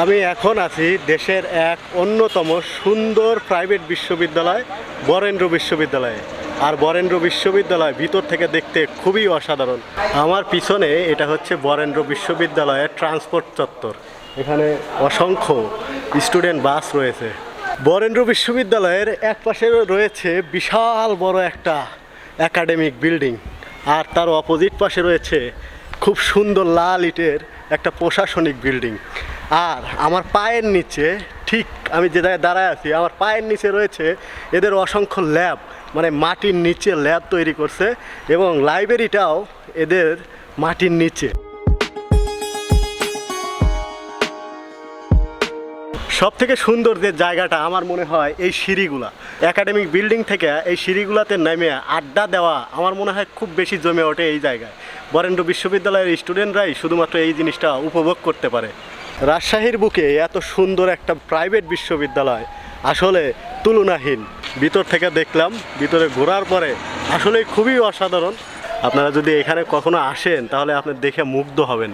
আমি এখন আছি দেশের এক অন্যতম সুন্দর প্রাইভেট বিশ্ববিদ্যালয় বরেন্দ্র বিশ্ববিদ্যালয়ে। আর বরেন্দ্র বিশ্ববিদ্যালয় ভিতর থেকে দেখতে খুবই অসাধারণ। আমার পিছনে এটা হচ্ছে বরেন্দ্র বিশ্ববিদ্যালয়ের ট্রান্সপোর্ট চত্বর। এখানে অসংখ্য স্টুডেন্ট বাস রয়েছে। বরেন্দ্র বিশ্ববিদ্যালয়ের এক পাশে রয়েছে বিশাল বড় একটা একাডেমিক বিল্ডিং, আর তার অপোজিট পাশে রয়েছে খুব সুন্দর লাল ইটের একটা প্রশাসনিক বিল্ডিং। আর আমার পায়ের নিচে, ঠিক আমি যে জায়গায় দাঁড়ায় আছি, আমার পায়ের নিচে রয়েছে এদের অসংখ্য ল্যাব, মানে মাটির নিচে ল্যাব তৈরি করছে, এবং লাইব্রেরিটাও এদের মাটির নিচে। সব থেকে সুন্দর যে জায়গাটা আমার মনে হয় এই সিঁড়িগুলা, একাডেমিক বিল্ডিং থেকে এই সিঁড়িগুলাতে নেমে আড্ডা দেওয়া আমার মনে হয় খুব বেশি জমে ওঠে এই জায়গায়। বরেন্দ্র বিশ্ববিদ্যালয়ের স্টুডেন্টরাই শুধুমাত্র এই জিনিসটা উপভোগ করতে পারে। রাজশাহীর বুকে এত সুন্দর একটা প্রাইভেট বিশ্ববিদ্যালয় আসলে তুলনাহীন। ভিতর থেকে দেখলাম, ভিতরে ঘোরার পরে আসলে খুবই অসাধারণ। আপনারা যদি এখানে কখনো আসেন তাহলে আপনি দেখে মুগ্ধ হবেন।